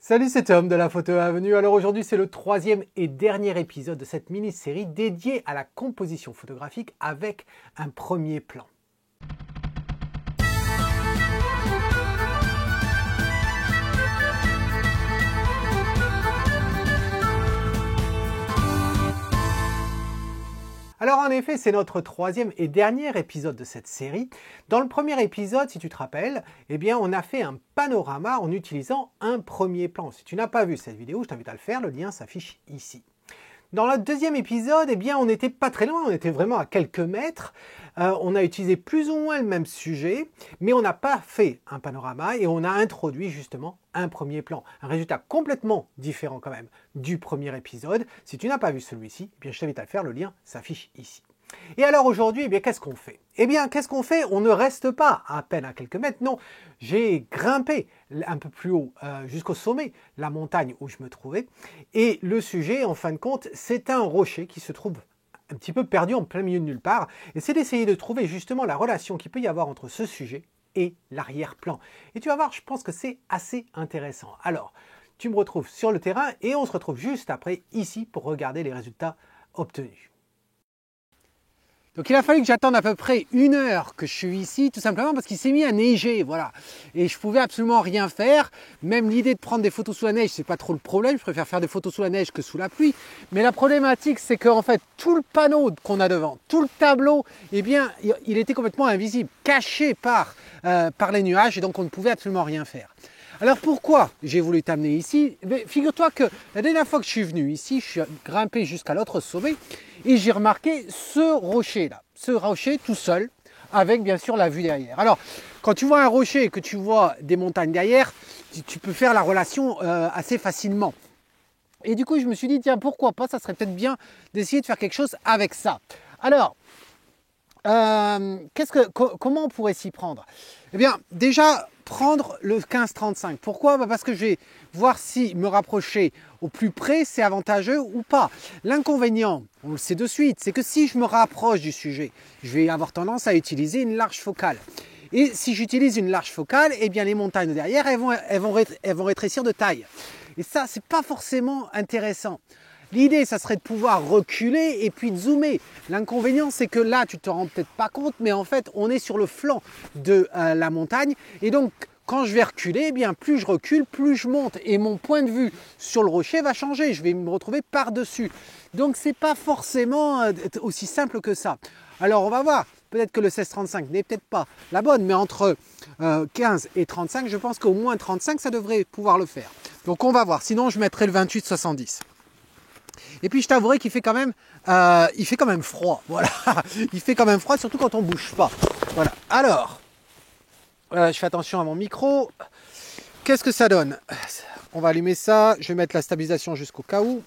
Salut, c'est Tom de la photo avenue. Alors aujourd'hui, c'est le troisième et dernier épisode de cette mini-série dédiée à la composition photographique avec un premier plan. Alors en effet, c'est notre troisième et dernier épisode de cette série. Dans le premier épisode, si tu te rappelles, eh bien on a fait un panorama en utilisant un premier plan. Si tu n'as pas vu cette vidéo, je t'invite à le faire, le lien s'affiche ici. Dans le deuxième épisode, eh bien on n'était pas très loin, on était vraiment à quelques mètres. On a utilisé plus ou moins le même sujet, mais on n'a pas fait un panorama et on a introduit justement un premier plan. Un résultat complètement différent quand même du premier épisode. Si tu n'as pas vu celui-ci, eh bien je t'invite à le faire, le lien s'affiche ici. Et alors aujourd'hui, eh bien qu'est-ce qu'on fait? Eh bien qu'est-ce qu'on fait? On ne reste pas à peine à quelques mètres, non. J'ai grimpé un peu plus haut jusqu'au sommet, la montagne où je me trouvais. Et le sujet, en fin de compte, c'est un rocher qui se trouve un petit peu perdu en plein milieu de nulle part. Et c'est d'essayer de trouver justement la relation qu'il peut y avoir entre ce sujet et l'arrière-plan. Et tu vas voir, je pense que c'est assez intéressant. Alors, tu me retrouves sur le terrain et on se retrouve juste après ici pour regarder les résultats obtenus. Donc il a fallu que j'attende à peu près 1 heure que je suis ici, tout simplement parce qu'il s'est mis à neiger, voilà. Et je pouvais absolument rien faire. Même l'idée de prendre des photos sous la neige, c'est pas trop le problème. Je préfère faire des photos sous la neige que sous la pluie. Mais la problématique, c'est qu'en fait, tout le panneau qu'on a devant, tout le tableau, eh bien, il était complètement invisible, caché par les nuages, et donc on ne pouvait absolument rien faire. Alors pourquoi j'ai voulu t'amener ici? Figure-toi que la dernière fois que je suis venu ici, je suis grimpé jusqu'à l'autre sommet et j'ai remarqué ce rocher-là, ce rocher tout seul, avec bien sûr la vue derrière. Alors, quand tu vois un rocher et que tu vois des montagnes derrière, tu peux faire la relation assez facilement. Et du coup, je me suis dit, tiens, pourquoi pas, ça serait peut-être bien d'essayer de faire quelque chose avec ça. Alors, comment on pourrait s'y prendre? Eh bien, déjà, prendre le 15-35. Pourquoi? Parce que je vais voir si me rapprocher au plus près, c'est avantageux ou pas. L'inconvénient, on le sait de suite, c'est que si je me rapproche du sujet, je vais avoir tendance à utiliser une large focale. Et si j'utilise une large focale, eh bien les montagnes derrière, elles vont rétrécir de taille. Et ça, c'est pas forcément intéressant. L'idée, ça serait de pouvoir reculer et puis de zoomer. L'inconvénient, c'est que là, tu te rends peut-être pas compte, mais en fait, on est sur le flanc de la montagne. Et donc, quand je vais reculer, eh bien, plus je recule, plus je monte. Et mon point de vue sur le rocher va changer. Je vais me retrouver par-dessus. Donc, c'est pas forcément aussi simple que ça. Alors, on va voir. Peut-être que le 16-35 n'est peut-être pas la bonne, mais entre 15 et 35, je pense qu'au moins 35, ça devrait pouvoir le faire. Donc, on va voir. Sinon, je mettrai le 28-70. Et puis je t'avouerai qu'il fait quand même, froid. Voilà, il fait quand même froid, surtout quand on ne bouge pas. Voilà. Alors, je fais attention à mon micro. Qu'est-ce que ça donne? On va allumer ça. Je vais mettre la stabilisation jusqu'au cas où.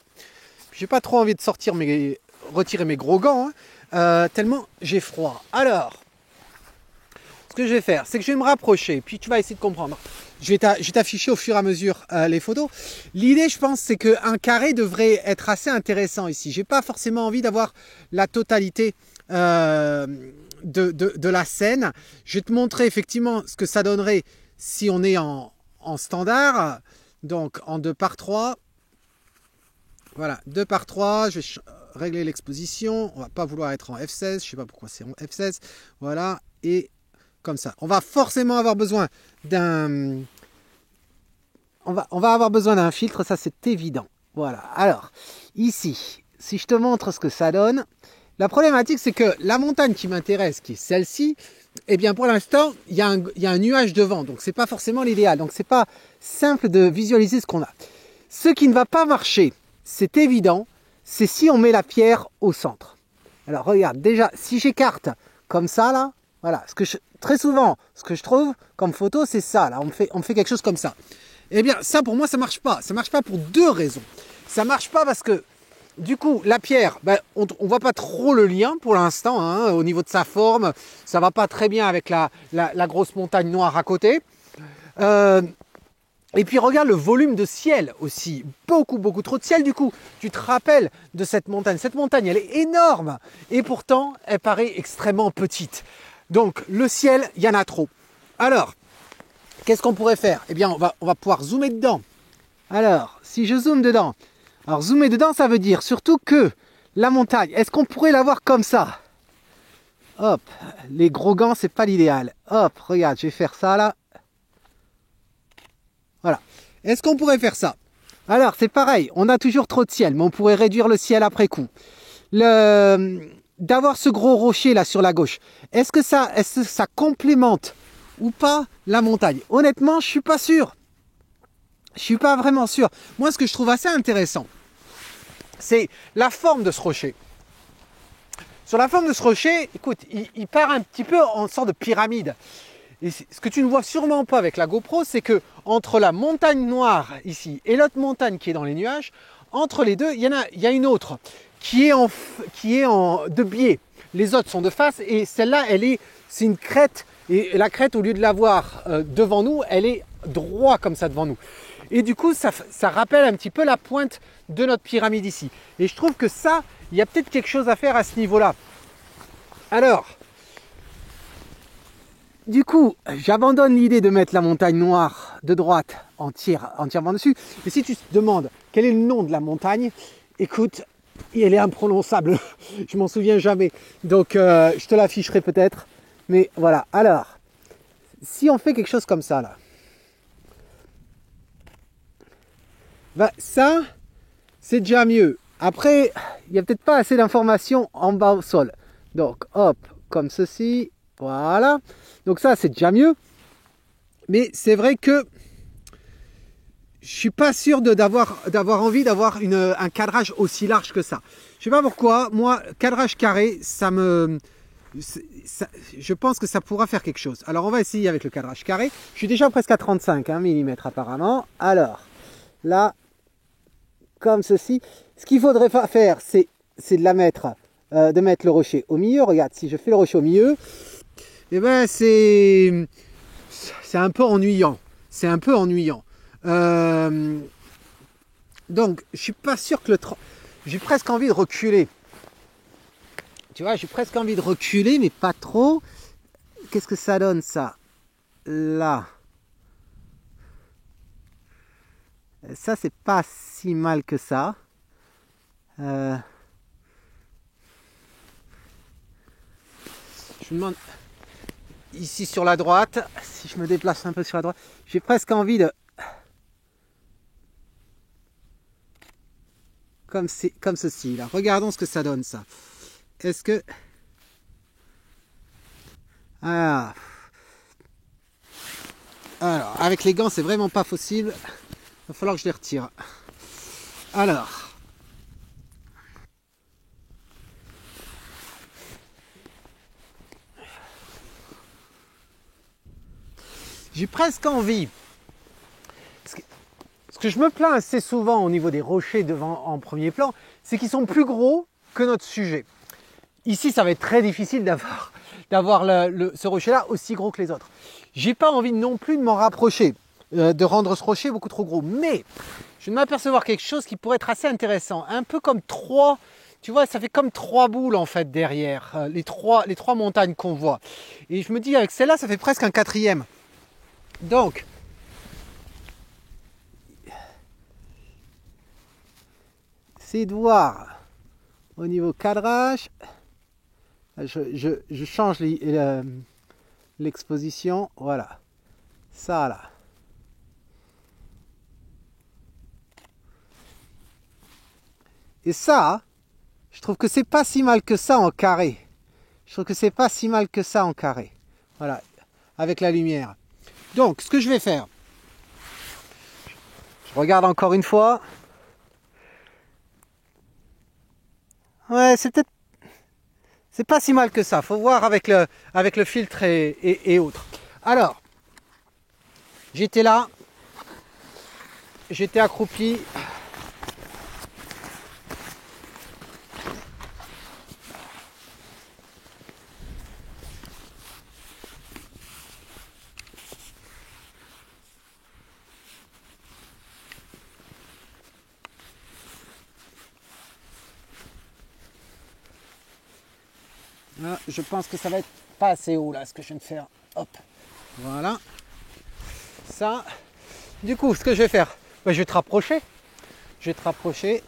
J'ai pas trop envie de retirer mes gros gants, hein, tellement j'ai froid. Alors, ce que je vais faire, c'est que je vais me rapprocher. Puis tu vas essayer de comprendre. Je vais t'afficher au fur et à mesure les photos. L'idée, je pense, c'est qu'un carré devrait être assez intéressant ici. J'ai pas forcément envie d'avoir la totalité de la scène. Je vais te montrer effectivement ce que ça donnerait si on est en standard. Donc en 2:3. Voilà, 2:3. Je vais régler l'exposition. On va pas vouloir être en F16. Je sais pas pourquoi c'est en F16. Voilà, et comme ça. On va forcément avoir besoin d'un... On va avoir besoin d'un filtre, ça c'est évident. Voilà. Alors, ici, si je te montre ce que ça donne, la problématique c'est que la montagne qui m'intéresse, qui est celle-ci, eh bien pour l'instant, il y a un nuage devant, donc c'est pas forcément l'idéal. Donc c'est pas simple de visualiser ce qu'on a. Ce qui ne va pas marcher, c'est évident, c'est si on met la pierre au centre. Alors regarde, déjà, si j'écarte comme ça là, voilà, très souvent, ce que je trouve comme photo, c'est ça. Là, on fait quelque chose comme ça. Eh bien, ça, pour moi, ça marche pas. Ça marche pas pour 2 raisons. Ça marche pas parce que, du coup, la pierre, on voit pas trop le lien pour l'instant, hein, au niveau de sa forme. Ça va pas très bien avec la grosse montagne noire à côté. Et puis, regarde le volume de ciel aussi. Beaucoup, beaucoup trop de ciel. Du coup, tu te rappelles de cette montagne. Cette montagne, elle est énorme. Et pourtant, elle paraît extrêmement petite. Donc, le ciel, il y en a trop. Alors, qu'est-ce qu'on pourrait faire? Eh bien, on va pouvoir zoomer dedans Alors, si je zoome dedans, alors zoomer dedans, ça veut dire surtout que la montagne, est-ce qu'on pourrait la voir comme ça? Hop, les gros gants, c'est pas l'idéal. Hop, regarde, je vais faire ça là. Voilà. Est-ce qu'on pourrait faire ça? Alors, c'est pareil, on a toujours trop de ciel, mais on pourrait réduire le ciel après coup. D'avoir ce gros rocher là sur la gauche, est-ce que ça complémente ou pas la montagne? Honnêtement, je suis pas sûr. Je suis pas vraiment sûr. Moi, ce que je trouve assez intéressant, c'est la forme de ce rocher. Sur la forme de ce rocher, écoute, il part un petit peu en sorte de pyramide. Et ce que tu ne vois sûrement pas avec la GoPro, c'est que entre la montagne noire ici et l'autre montagne qui est dans les nuages, entre les deux, il y a une autre qui est de biais. Les autres sont de face et celle-là, c'est une crête. Et la crête, au lieu de la voir devant nous, elle est droit comme ça devant nous. Et du coup, ça rappelle un petit peu la pointe de notre pyramide ici. Et je trouve que ça, il y a peut-être quelque chose à faire à ce niveau-là. Alors, du coup, j'abandonne l'idée de mettre la montagne noire de droite entièrement dessus. Et si tu te demandes quel est le nom de la montagne, écoute, elle est imprononçable. Je m'en souviens jamais. Donc, je te l'afficherai peut-être. Mais voilà. Alors, si on fait quelque chose comme ça, là. Ben, ça, c'est déjà mieux. Après, il n'y a peut-être pas assez d'informations en bas au sol. Donc, hop, comme ceci. Voilà. Donc ça, c'est déjà mieux. Mais c'est vrai que je suis pas sûr d'avoir envie d'avoir un cadrage aussi large que ça. Je sais pas pourquoi. Moi, cadrage carré, je pense que ça pourra faire quelque chose. Alors, on va essayer avec le cadrage carré. Je suis déjà presque à 35 mm apparemment. Alors, là, comme ceci. Ce qu'il faudrait faire, c'est de mettre le rocher au milieu. Regarde, si je fais le rocher au milieu, eh ben c'est un peu ennuyant. C'est un peu ennuyant. Donc, je suis pas sûr que j'ai presque envie de reculer. Tu vois, j'ai presque envie de reculer, mais pas trop. Qu'est-ce que ça donne, ça? Là. Ça, c'est pas si mal que ça. Je me demande, ici sur la droite, si je me déplace un peu sur la droite, j'ai presque envie de... Comme ceci, là. Regardons ce que ça donne, ça. Est-ce que... Ah. Alors, avec les gants, c'est vraiment pas possible. Il va falloir que je les retire. Alors... J'ai presque envie. Ce que je me plains assez souvent au niveau des rochers devant en premier plan, c'est qu'ils sont plus gros que notre sujet. Ici, ça va être très difficile d'avoir ce rocher-là aussi gros que les autres. J'ai pas envie non plus de m'en rapprocher, de rendre ce rocher beaucoup trop gros. Mais je viens de m'apercevoir quelque chose qui pourrait être assez intéressant. Un peu comme trois, tu vois, ça fait comme trois boules en fait derrière, les trois montagnes qu'on voit. Et je me dis, avec celle-là, ça fait presque un quatrième. Donc, c'est de voir au niveau cadrage. Je change l'exposition. Voilà. Ça là. Et ça, je trouve que c'est pas si mal que ça en carré. Je trouve que c'est pas si mal que ça en carré. Voilà. Avec la lumière. Donc, ce que je vais faire, je regarde encore une fois. Ouais, c'est pas si mal que ça. Faut voir avec le filtre et autres. Alors, j'étais là, j'étais accroupi. Là, je pense que ça va être pas assez haut là, ce que je viens de faire. Hop, voilà. Ça. Du coup, ce que je vais faire, Bah, je vais te rapprocher. Je vais te rapprocher.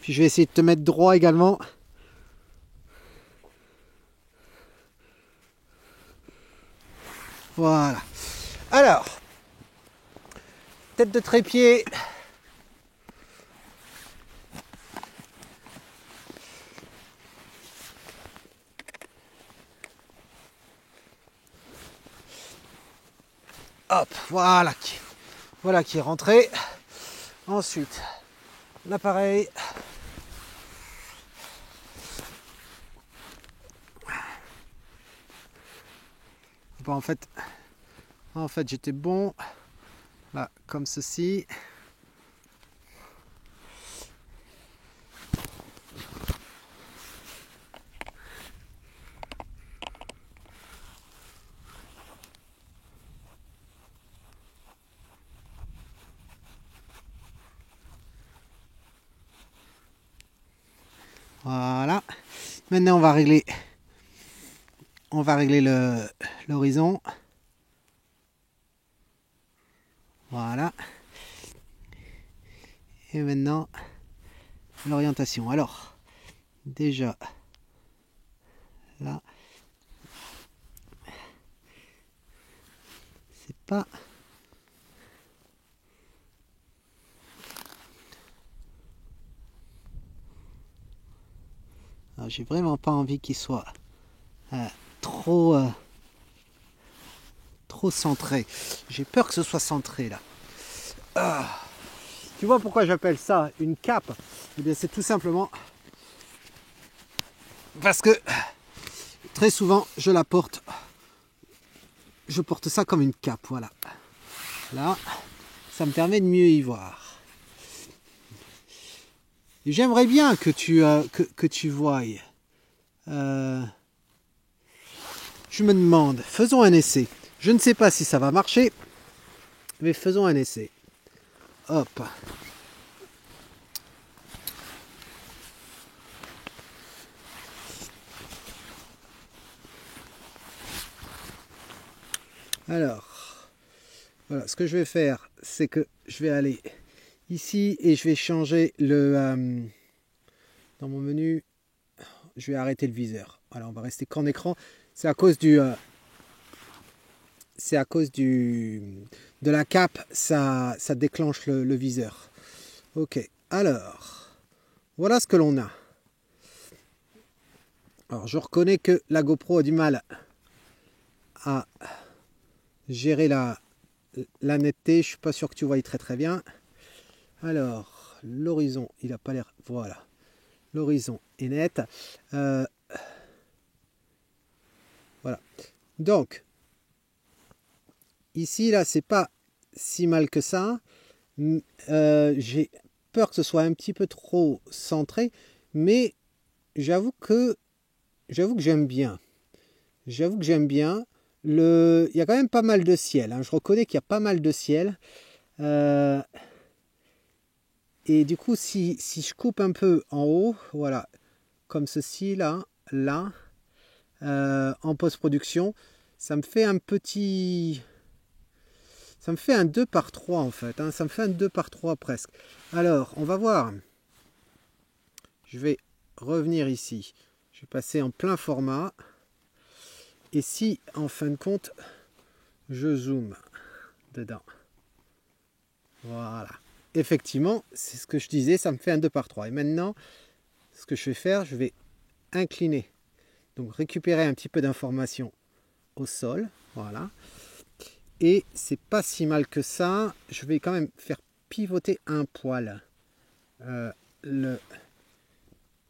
Puis je vais essayer de te mettre droit également. Voilà. Alors, tête de trépied. Hop, voilà qui est rentré. Ensuite, l'appareil. Bon, en fait j'étais bon. Là, comme ceci. Voilà. Maintenant, on va régler l'horizon. Voilà. Et maintenant, l'orientation. Alors, déjà, là, c'est pas... Alors, j'ai vraiment pas envie qu'il soit trop centré. J'ai peur que ce soit centré là. Ah. Tu vois pourquoi j'appelle ça une cape? Eh bien, c'est tout simplement parce que très souvent je la porte. Je porte ça comme une cape, voilà. Là, ça me permet de mieux y voir. J'aimerais bien que tu voyes. Je me demande, faisons un essai. Je ne sais pas si ça va marcher, mais faisons un essai. Hop. Alors, voilà, ce que je vais faire, c'est que je vais aller ici et je vais changer le... dans mon menu, je vais arrêter le viseur. Voilà, on va rester qu'en écran. C'est à cause du... de la cape, ça déclenche le viseur. Ok, alors, voilà ce que l'on a. Alors, je reconnais que la GoPro a du mal à gérer la netteté. Je suis pas sûr que tu vois très très bien. Alors, l'horizon, il n'a pas l'air... Voilà, l'horizon est net. Voilà. Donc, ici, là, c'est pas si mal que ça. J'ai peur que ce soit un petit peu trop centré, mais j'avoue que j'aime bien. J'avoue que j'aime bien. Il y a quand même pas mal de ciel. Hein. Je reconnais qu'il y a pas mal de ciel. Et du coup, si je coupe un peu en haut, voilà, comme ceci, là, en post-production, ça me fait un petit... Ça me fait un 2 par 3 en fait. Hein. Ça me fait un 2 par 3 presque. Alors, on va voir. Je vais revenir ici. Je vais passer en plein format. Et si, en fin de compte, je zoome dedans. Voilà. Effectivement, c'est ce que je disais, ça me fait un 2 par 3. Et maintenant, ce que je vais faire, je vais incliner. Donc, récupérer un petit peu d'informations au sol. Voilà. Et c'est pas si mal que ça. Je vais quand même faire pivoter un poil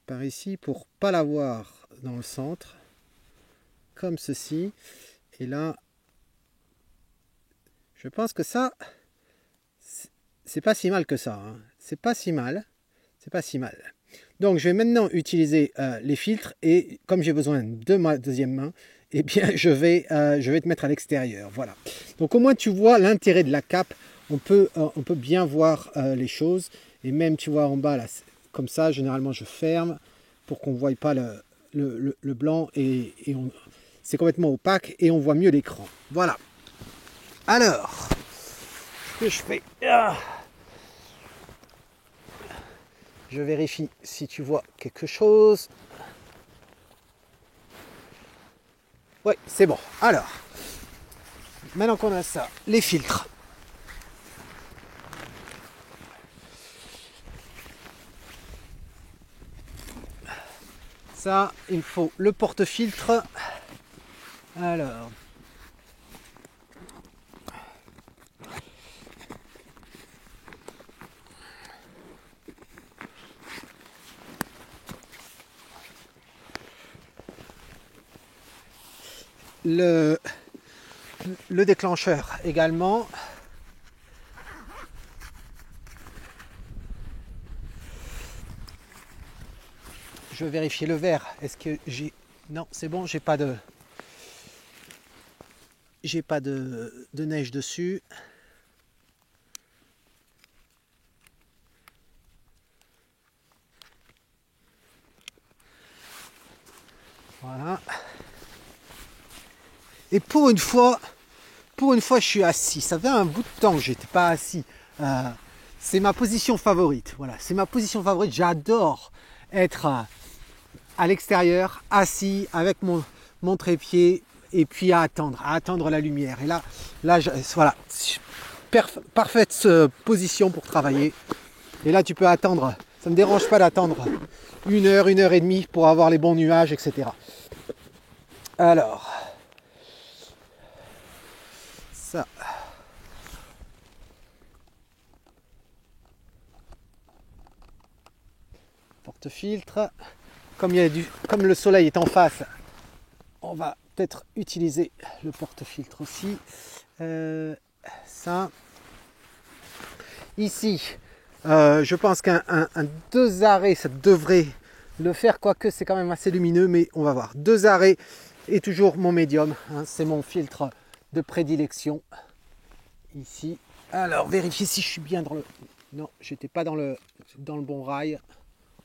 par ici pour pas l'avoir dans le centre. Comme ceci. Et là, je pense que ça, c'est pas si mal que ça. Hein. C'est pas si mal. C'est pas si mal. Donc je vais maintenant utiliser les filtres. Et comme j'ai besoin de ma deuxième main, eh bien je vais te mettre à l'extérieur. Voilà. Donc au moins tu vois l'intérêt de la cape. On peut bien voir les choses. Et même tu vois en bas là, comme ça, généralement je ferme pour qu'on ne voie pas le blanc et c'est complètement opaque et on voit mieux l'écran. Voilà. Alors, ce que je fais, je vérifie si tu vois quelque chose. Oui, c'est bon. Alors, maintenant qu'on a ça, les filtres. Ça, il faut le porte-filtre. Alors, le déclencheur également. Je vais vérifier le verre. Est-ce que j'ai... Non, c'est bon, j'ai pas de neige dessus. Voilà. Et pour une fois, je suis assis. Ça fait un bout de temps que j'étais pas assis. C'est ma position favorite. Voilà, c'est ma position favorite. J'adore être à l'extérieur, assis avec mon trépied et puis à attendre la lumière. Et là, voilà, parfaite position pour travailler. Et là, tu peux attendre. Ça ne me dérange pas d'attendre 1 heure, 1 heure et demie pour avoir les bons nuages, etc. Alors, ça. Porte-filtre. Comme le soleil est en face, on va peut-être utiliser le porte-filtre aussi. Ça. Ici, je pense qu'un 2 arrêts, ça devrait le faire, quoique c'est quand même assez lumineux, mais on va voir. 2 arrêts et toujours mon médium, hein, c'est mon filtre de prédilection. Ici, alors vérifiez si je suis bien dans le... Non, j'étais pas dans le bon rail.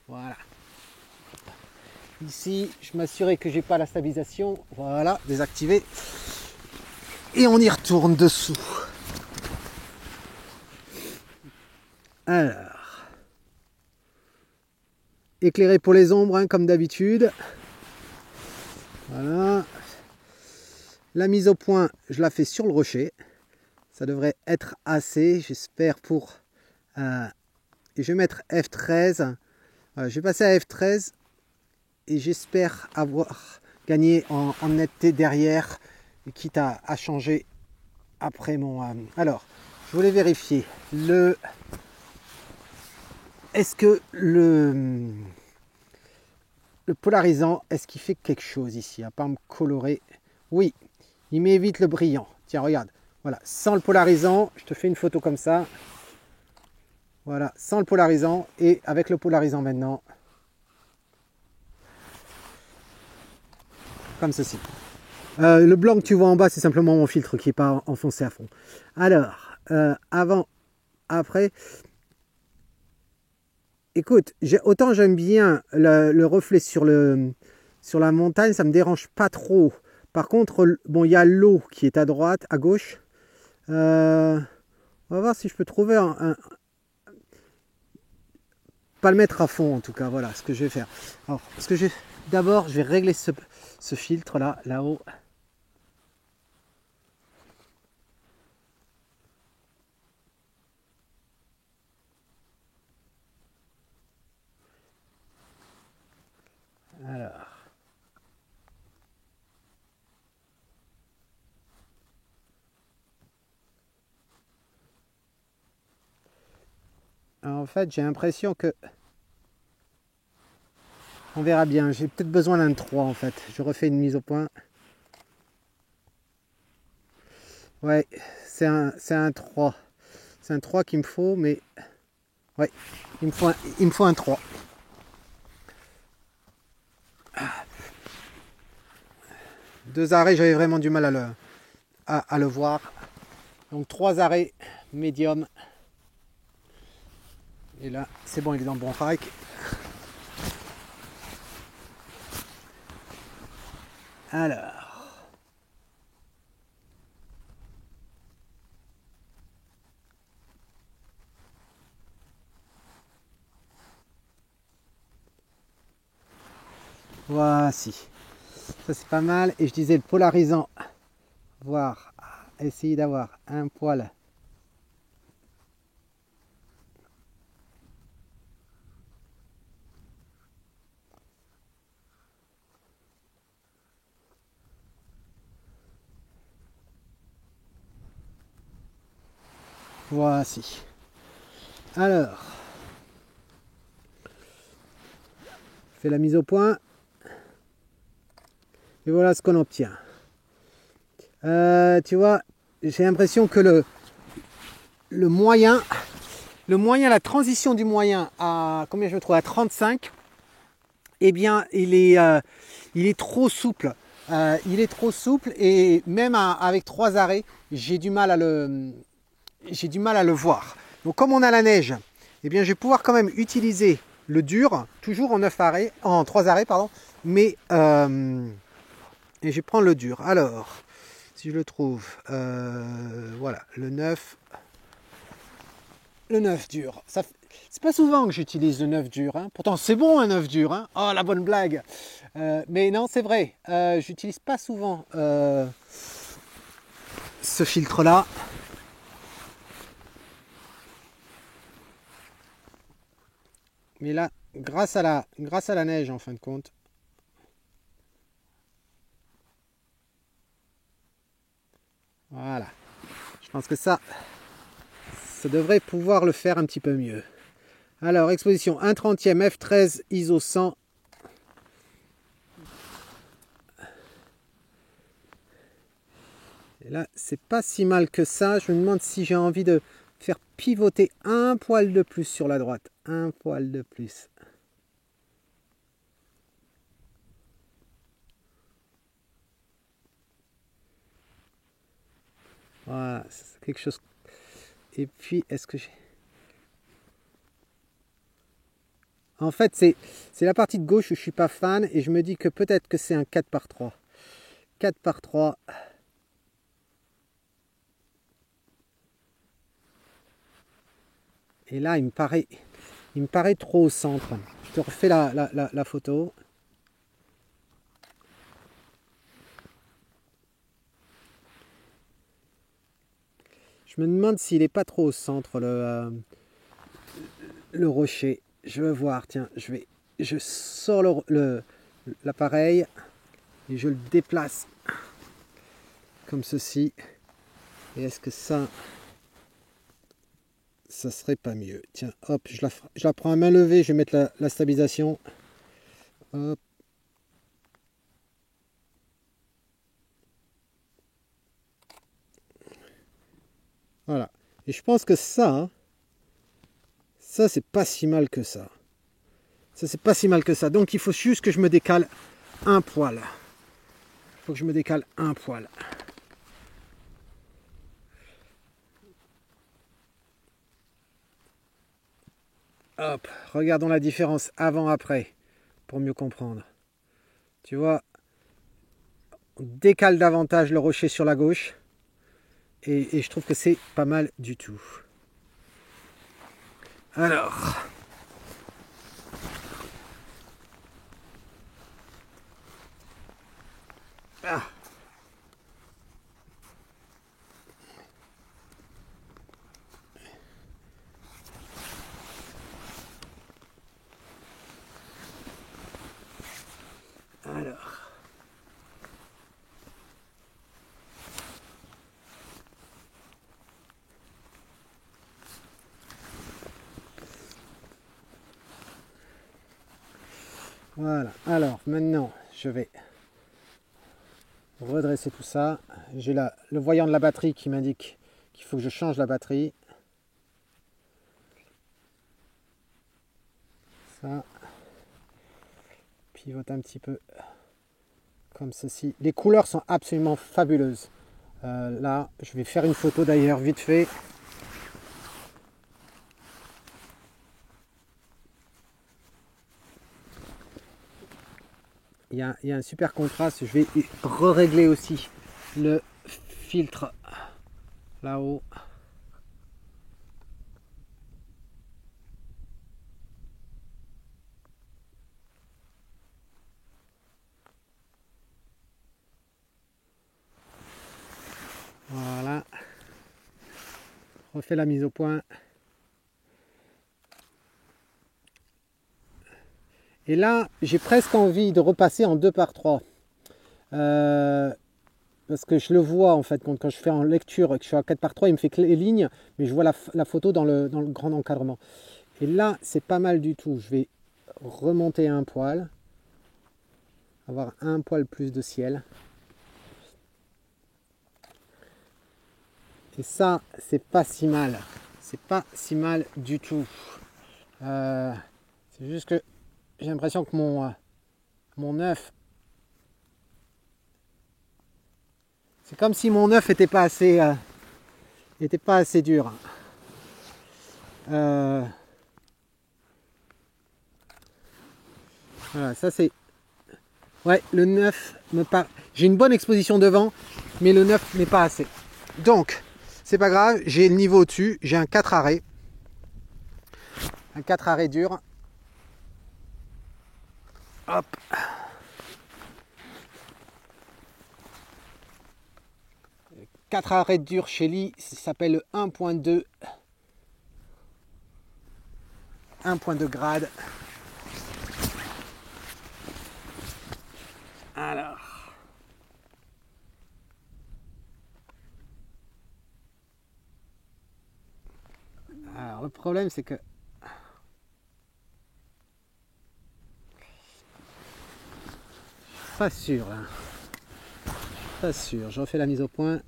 Voilà. Ici, je m'assurais que j'ai pas la stabilisation. Voilà, désactivé. Et on y retourne dessous. Alors, éclairé pour les ombres, hein, comme d'habitude. Voilà. La mise au point, je la fais sur le rocher. Ça devrait être assez, j'espère, pour... et je vais mettre F13. Voilà, je vais passer à F13. Et j'espère avoir gagné en netteté derrière, quitte à changer après mon... Alors, je voulais vérifier. Est-ce que le polarisant, est-ce qu'il fait quelque chose ici, à part me colorer? Oui, il m'évite le brillant. Tiens, regarde. Voilà, sans le polarisant, je te fais une photo comme ça. Voilà, sans le polarisant et avec le polarisant maintenant. Comme ceci. Le blanc que tu vois en bas, c'est simplement mon filtre qui n'est pas enfoncé à fond. Alors, avant, après, écoute, autant j'aime bien le reflet sur la montagne, ça ne me dérange pas trop. Par contre, bon, il y a l'eau qui est à droite, à gauche. On va voir si je peux trouver pas le mettre à fond en tout cas, voilà ce que je vais faire. Alors, d'abord, je vais régler ce filtre là-haut. Alors. En fait, j'ai l'impression que... On verra bien. J'ai peut-être besoin d'un 3 en fait. Je refais une mise au point. Ouais, c'est un 3. C'est un 3 qu'il me faut, mais... Ouais, il me faut un 3. Deux arrêts, j'avais vraiment du mal à le voir. Donc 3 arrêts, médium. Et là, c'est bon, il est dans le bon rack. Alors. Voici. Ça c'est pas mal. Et je disais le polarisant. Voir. Essayer d'avoir un poil. Voici. Alors. Je fais la mise au point. Et voilà ce qu'on obtient. Tu vois, j'ai l'impression que le moyen, la transition du moyen à combien je trouve à 35, eh bien, il est trop souple. Il est trop souple et même avec 3 arrêts, j'ai du mal à le voir. Donc, comme on a la neige, eh bien, je vais pouvoir quand même utiliser le dur, toujours en 9 arrêts, en 3 arrêts, pardon, mais et je vais prendre le dur. Alors, si je le trouve, voilà, le 9 dur. C'est pas souvent que j'utilise le 9 dur. Hein. Pourtant, c'est bon un 9 dur. Hein. Oh, la bonne blague. Mais non, c'est vrai. J'utilise pas souvent ce filtre-là. Mais là, grâce à la neige, en fin de compte. Voilà. Je pense que ça devrait pouvoir le faire un petit peu mieux. Alors, exposition 1/30e f13 ISO 100. Et là, c'est pas si mal que ça. Je me demande si j'ai envie de faire pivoter un poil de plus sur la droite. Un poil de plus. Voilà, c'est quelque chose. Et puis, est-ce que j'ai... En fait, c'est la partie de gauche où je suis pas fan et je me dis que peut-être que c'est un 4/3. 4/3. Et là, il me paraît trop au centre. Je te refais la photo. Je me demande s'il n'est pas trop au centre, le rocher. Je veux voir, tiens, je sors l'appareil et je le déplace comme ceci. Et est-ce que ça serait pas mieux? Tiens, hop, je la prends à main levée, je vais mettre la stabilisation. Hop. Voilà. Et je pense que ça c'est pas si mal que ça. Ça, c'est pas si mal que ça. Donc, il faut juste que je me décale un poil. Il faut que je me décale un poil. Hop, regardons la différence avant-après pour mieux comprendre. Tu vois, on décale davantage le rocher sur la gauche et je trouve que c'est pas mal du tout. Alors, voilà. Alors, maintenant, je vais redresser tout ça. J'ai le voyant de la batterie qui m'indique qu'il faut que je change la batterie. Ça. Pivote un petit peu comme ceci. Les couleurs sont absolument fabuleuses. Là, je vais faire une photo d'ailleurs vite fait. il y a un super contraste. Je vais régler aussi le filtre là-haut. Voilà. Refais la mise au point. Et là, j'ai presque envie de repasser en 2:3. Parce que je le vois en fait, quand je fais en lecture et que je suis à 4:3, il me fait que les lignes, mais je vois la photo dans le grand encadrement. Et là, c'est pas mal du tout. Je vais remonter un poil, avoir un poil plus de ciel. Et ça, c'est pas si mal. C'est pas si mal du tout. C'est juste que j'ai l'impression que mon œuf, c'est comme si mon œuf n'était pas assez dur. Voilà, ça c'est... Ouais, le 9 me pas. J'ai une bonne exposition devant, mais le 9 n'est pas assez. Donc, c'est pas grave, j'ai le niveau au-dessus, j'ai un 4 arrêts. Un 4 arrêts dur. Hop. Le 4 arrêts dur chez Lee, ça s'appelle le 1.2. 1.2 grade. Alors le problème c'est que pas sûr là. Pas sûr. Je refais la mise au point.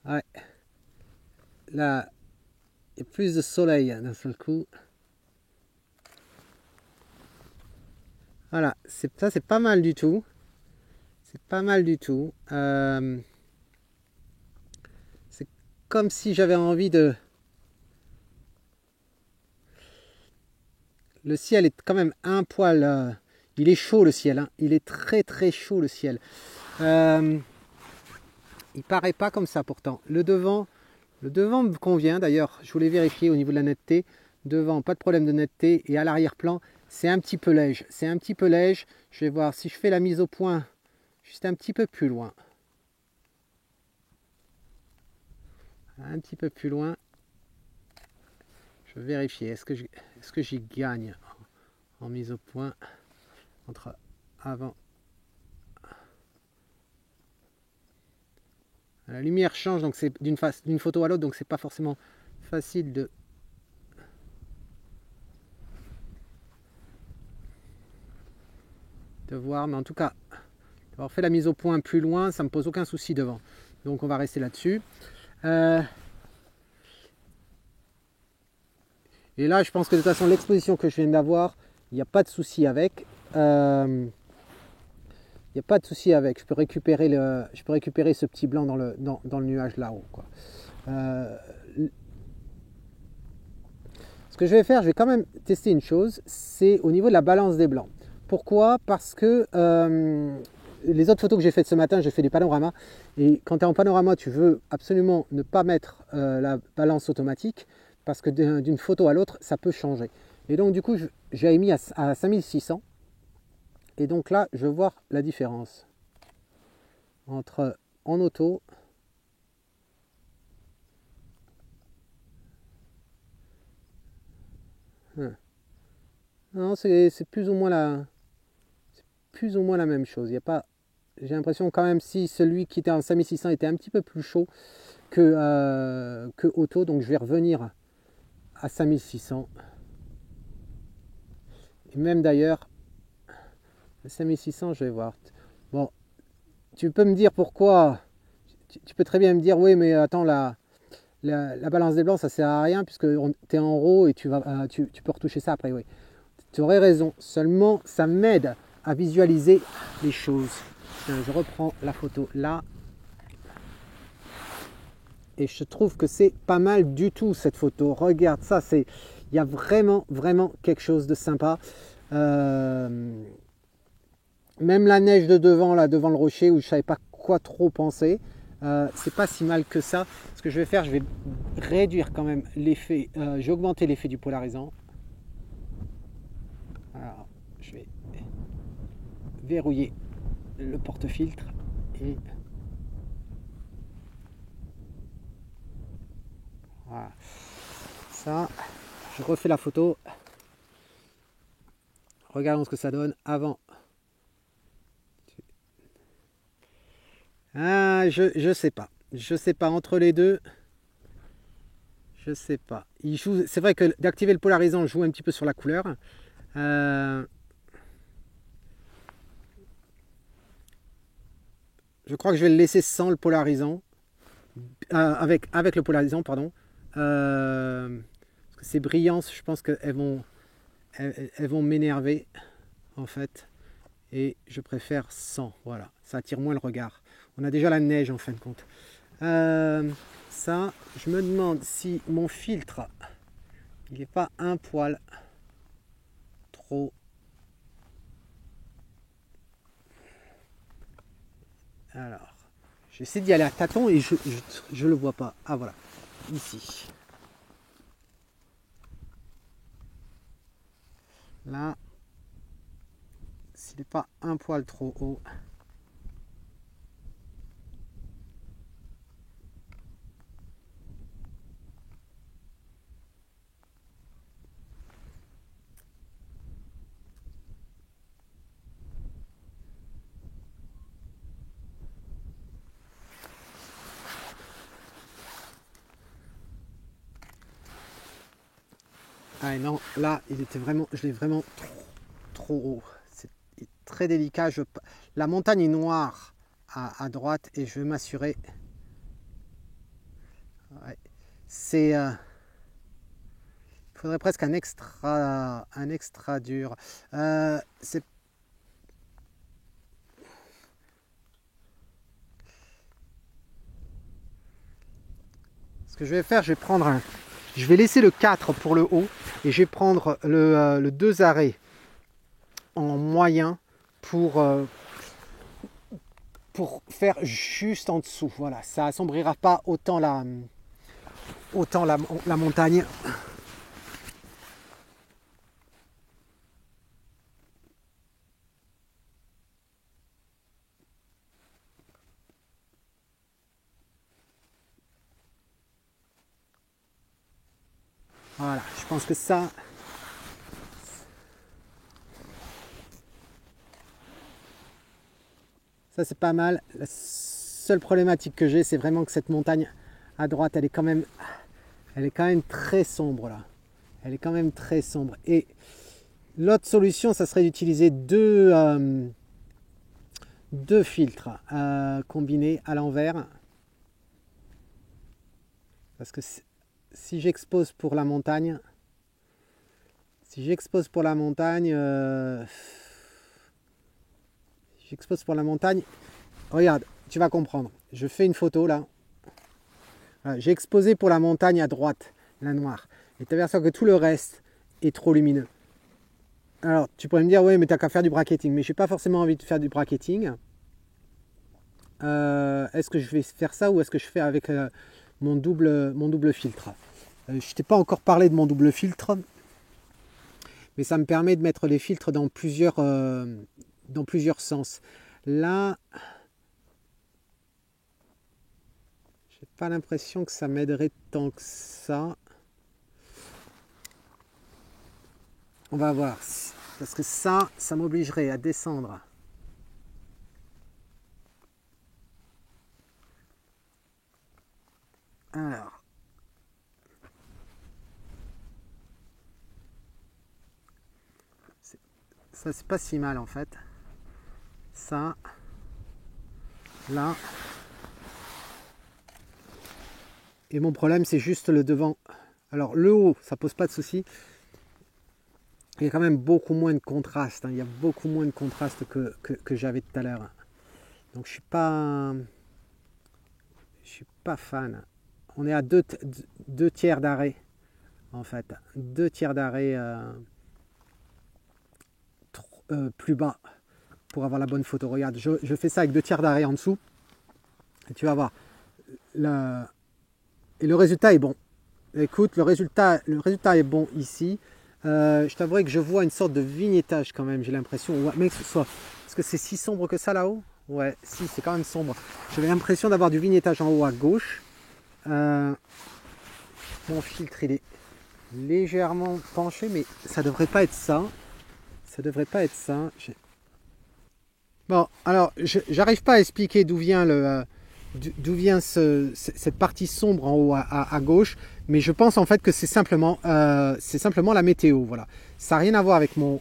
Ouais. Là, il y a plus de soleil d'un seul coup. Voilà, ça c'est pas mal du tout. C'est pas mal du tout. C'est comme si j'avais envie de... Le ciel est quand même un poil... il est chaud le ciel. Hein. Il est très très chaud le ciel. Il paraît pas comme ça pourtant. Le devant me convient. D'ailleurs, je voulais vérifier au niveau de la netteté. Devant, pas de problème de netteté. Et à l'arrière-plan, c'est un petit peu léger. C'est un petit peu léger. Je vais voir si je fais la mise au point juste un petit peu plus loin. Un petit peu plus loin. Je vais vérifier. Est-ce que j'y gagne en mise au point entre avant. La lumière change, donc c'est d'une photo à l'autre, donc c'est pas forcément facile de... voir, mais en tout cas, avoir fait la mise au point plus loin, ça me pose aucun souci devant. Donc on va rester là-dessus. Et là, je pense que de toute façon, l'exposition que je viens d'avoir, il n'y a pas de souci avec. Il n'y a pas de souci avec. Je peux récupérer ce petit blanc dans le nuage là-haut. Ce que je vais faire, je vais quand même tester une chose, c'est au niveau de la balance des blancs. Pourquoi? Parce que les autres photos que j'ai faites ce matin, j'ai fait des panoramas. Et quand tu es en panorama, tu veux absolument ne pas mettre la balance automatique. Parce que d'une photo à l'autre, ça peut changer. Et donc du coup, j'ai mis à 5600. Et donc là, je vais voir la différence entre en auto non, c'est plus ou moins la même chose. Il y a pas, j'ai l'impression quand même si celui qui était en 5600 était un petit peu plus chaud que auto, donc je vais revenir à 5600. Et même d'ailleurs, 5600, je vais voir. Bon, tu peux me dire pourquoi. Tu peux très bien me dire, oui, mais attends, la balance des blancs, ça sert à rien puisque tu es en RAW et tu peux retoucher ça après. Oui, tu aurais raison. Seulement, ça m'aide à visualiser les choses. Tiens, je reprends la photo là. et je trouve que c'est pas mal du tout cette photo. Regarde ça, il y a vraiment quelque chose de sympa. Même la neige de devant, là, devant le rocher, où je savais pas quoi trop penser, c'est pas si mal que ça. Ce que je vais faire, je vais réduire quand même l'effet, j'ai augmenté l'effet du polarisant. Alors, je vais verrouiller le porte-filtre et voilà. Ça, je refais la photo. Regardons ce que ça donne avant. Ah, je sais pas. Je sais pas entre les deux. Je sais pas. Il joue. C'est vrai que d'activer le polarisant joue un petit peu sur la couleur. Je crois que je vais le laisser sans le polarisant. Avec le polarisant, pardon. Parce que ces brillances, je pense qu'elles vont m'énerver, en fait. Et je préfère sans. Voilà. Ça attire moins le regard. On a déjà la neige, en fin de compte. Ça, je me demande si mon filtre, il n'est pas un poil trop. Alors, j'essaie d'y aller à tâtons et je le vois pas. Ah voilà, ici. Là, s'il n'est pas un poil trop haut. Ah non, là, il était vraiment, je l'ai vraiment trop haut. C'est très délicat. La montagne est noire à droite et je vais m'assurer. Ouais. C'est, il faudrait presque un extra dur. C'est ce que je vais faire. Je vais prendre je vais laisser le 4 pour le haut et je vais prendre le 2 arrêts en moyen pour faire juste en dessous. Voilà, ça assombrira pas autant la montagne. Voilà, je pense que ça c'est pas mal. La seule problématique que j'ai, c'est vraiment que cette montagne à droite, elle est quand même très sombre là. Elle est quand même très sombre. Et l'autre solution, ça serait d'utiliser deux filtres combinés à l'envers. Parce que si j'expose pour la montagne, regarde, tu vas comprendre. Je fais une photo là. Voilà, j'ai exposé pour la montagne à droite, la noire. Et tu aperçois que tout le reste est trop lumineux. Alors, tu pourrais me dire, ouais, mais tu n'as qu'à faire du bracketing. Mais je n'ai pas forcément envie de faire du bracketing. Est-ce que je vais faire ça ou est-ce que je fais avec mon double filtre? Je ne t'ai pas encore parlé de mon double filtre. Mais ça me permet de mettre les filtres dans plusieurs sens. Là, j'ai pas l'impression que ça m'aiderait tant que ça. On va voir. Parce que ça m'obligerait à descendre. Alors. Ça, c'est pas si mal en fait. Ça. Là. Et mon problème, c'est juste le devant. Alors, le haut, ça pose pas de souci. Il y a quand même beaucoup moins de contraste. Hein. Il y a beaucoup moins de contraste que j'avais tout à l'heure. Donc, je suis pas fan. on est à 2 tiers d'arrêt, en fait. 2 tiers d'arrêt plus bas pour avoir la bonne photo. Regarde, je fais ça avec 2 tiers d'arrêt en dessous. Et tu vas voir. Et le résultat est bon. Écoute, le résultat est bon ici. Je t'avouerai que je vois une sorte de vignettage quand même, j'ai l'impression. Ouais, mais est-ce que c'est si sombre que ça là-haut? Ouais, si, c'est quand même sombre. J'avais l'impression d'avoir du vignettage en haut à gauche. Mon filtre, il est légèrement penché, mais ça devrait pas être ça. Ça devrait pas être ça. Bon, alors, j'arrive pas à expliquer d'où vient cette partie sombre en haut à gauche, mais je pense en fait que c'est simplement la météo. Voilà, ça n'a rien à voir avec mon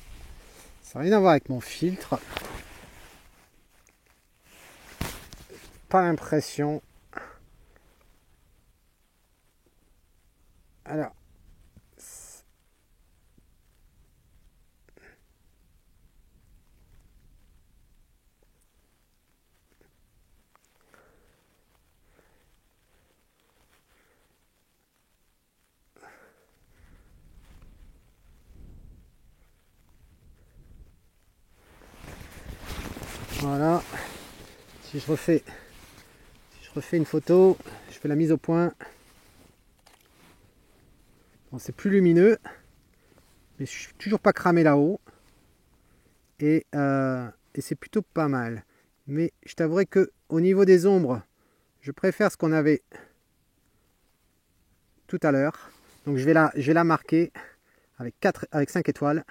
filtre. Pas l'impression. Alors, voilà. Si je refais une photo, je fais la mise au point. Bon, c'est plus lumineux, mais je suis toujours pas cramé là-haut. Et c'est plutôt pas mal. Mais je t'avouerai que au niveau des ombres, je préfère ce qu'on avait tout à l'heure. Donc je vais la marquer avec 5 étoiles.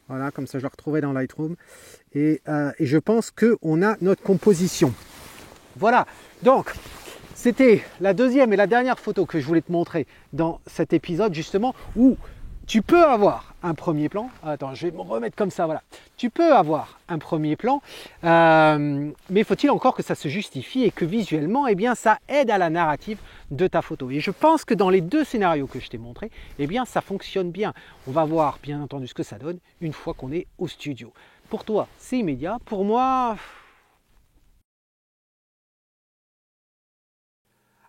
Voilà, comme ça je la retrouverai dans Lightroom. Et je pense qu'on a notre composition. Voilà, donc c'était la deuxième et la dernière photo que je voulais te montrer dans cet épisode justement où tu peux avoir un premier plan. Attends, je vais me remettre comme ça, voilà. Tu peux avoir un premier plan, mais faut-il encore que ça se justifie et que visuellement, eh bien, ça aide à la narrative de ta photo. Et je pense que dans les deux scénarios que je t'ai montrés, eh bien, ça fonctionne bien. On va voir, bien entendu, ce que ça donne une fois qu'on est au studio. Pour toi, c'est immédiat. Pour moi...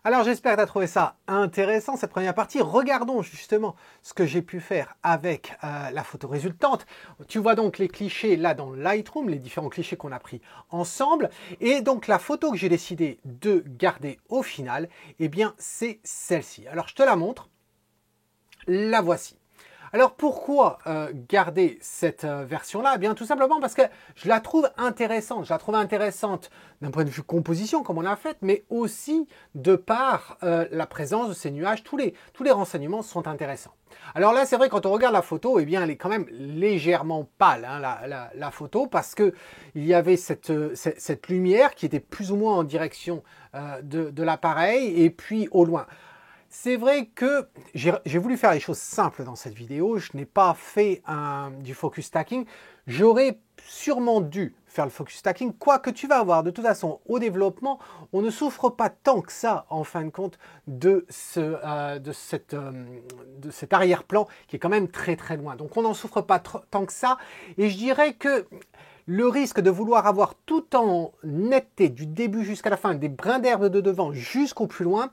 Alors j'espère que tu as trouvé ça intéressant cette première partie. Regardons justement ce que j'ai pu faire avec la photo résultante. Tu vois donc les clichés là dans Lightroom, les différents clichés qu'on a pris ensemble. Et donc la photo que j'ai décidé de garder au final, eh bien c'est celle-ci. Alors je te la montre. La voici. Alors pourquoi garder cette version-là? Eh bien tout simplement parce que je la trouve intéressante. Je la trouve intéressante d'un point de vue composition comme on l'a fait, mais aussi de par la présence de ces nuages. Tous les renseignements sont intéressants. Alors là c'est vrai quand on regarde la photo, eh bien elle est quand même légèrement pâle hein, la photo parce que il y avait cette lumière qui était plus ou moins en direction de l'appareil et puis au loin. C'est vrai que j'ai voulu faire les choses simples dans cette vidéo, je n'ai pas fait du focus stacking, j'aurais sûrement dû faire le focus stacking, quoique tu vas avoir de toute façon au développement, on ne souffre pas tant que ça en fin de compte de cet arrière-plan qui est quand même très très loin. Donc on n'en souffre pas tant que ça et je dirais que le risque de vouloir avoir tout en netteté du début jusqu'à la fin, des brins d'herbe de devant jusqu'au plus loin,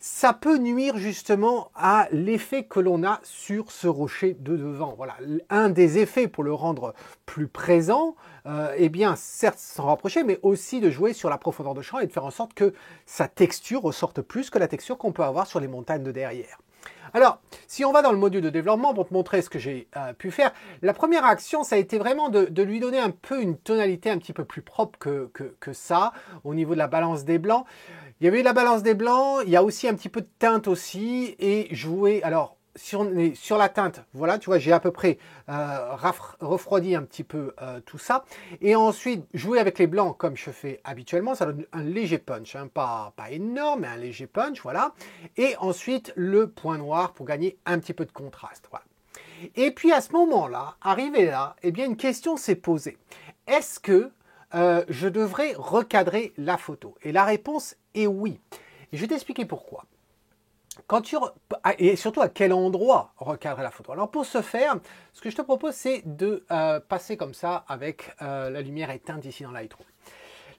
ça peut nuire justement à l'effet que l'on a sur ce rocher de devant. Voilà, un des effets pour le rendre plus présent, eh bien certes s'en rapprocher, mais aussi de jouer sur la profondeur de champ et de faire en sorte que sa texture ressorte plus que la texture qu'on peut avoir sur les montagnes de derrière. Alors, si on va dans le module de développement pour te montrer ce que j'ai pu faire, la première action, ça a été vraiment de lui donner un peu une tonalité un petit peu plus propre que ça, au niveau de la balance des blancs. Il y avait la balance des blancs, il y a aussi un petit peu de teinte aussi, et jouer, alors, sur la teinte, voilà, tu vois, j'ai à peu près refroidi un petit peu tout ça. Et ensuite, jouer avec les blancs comme je fais habituellement, ça donne un léger punch, hein, pas énorme, mais un léger punch, voilà. Et ensuite, le point noir pour gagner un petit peu de contraste, voilà. Et puis à ce moment-là, arrivé là, eh bien une question s'est posée. Est-ce que je devrais recadrer la photo? Et la réponse est oui. Et je vais t'expliquer pourquoi. Et surtout à quel endroit recadrer la photo. Alors pour ce faire, ce que je te propose, c'est de passer comme ça avec la lumière éteinte ici dans Lightroom.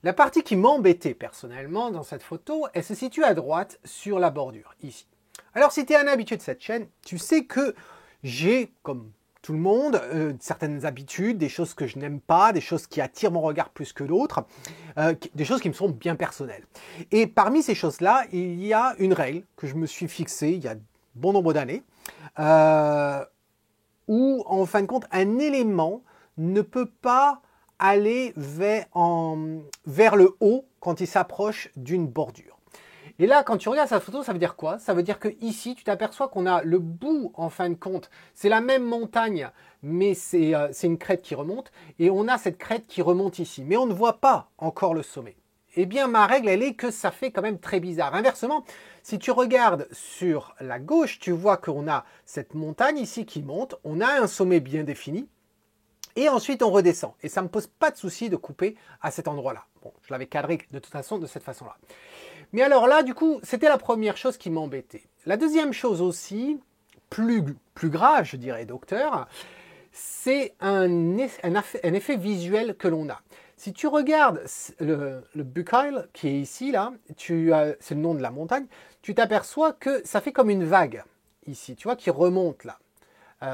La partie qui m'embêtait personnellement dans cette photo, elle se situe à droite sur la bordure, ici. Alors si tu es un habitué de cette chaîne, tu sais que j'ai, comme tout le monde, certaines habitudes, des choses que je n'aime pas, des choses qui attirent mon regard plus que d'autres, des choses qui me sont bien personnelles. Et parmi ces choses-là, il y a une règle que je me suis fixée il y a bon nombre d'années, où en fin de compte, un élément ne peut pas aller vers le haut quand il s'approche d'une bordure. Et là, quand tu regardes cette photo, ça veut dire quoi? Ça veut dire que ici, tu t'aperçois qu'on a le bout, en fin de compte, c'est la même montagne, mais c'est une crête qui remonte, et on a cette crête qui remonte ici, mais on ne voit pas encore le sommet. Eh bien, ma règle, elle est que ça fait quand même très bizarre. Inversement, si tu regardes sur la gauche, tu vois qu'on a cette montagne ici qui monte, on a un sommet bien défini, et ensuite on redescend. Et ça ne me pose pas de souci de couper à cet endroit-là. Bon, je l'avais cadré de toute façon de cette façon-là. Mais alors là, du coup, c'était la première chose qui m'embêtait. La deuxième chose aussi, plus grave, je dirais, docteur, c'est un effet visuel que l'on a. Si tu regardes le Buckle qui est ici, là, c'est le nom de la montagne, tu t'aperçois que ça fait comme une vague ici, tu vois, qui remonte là.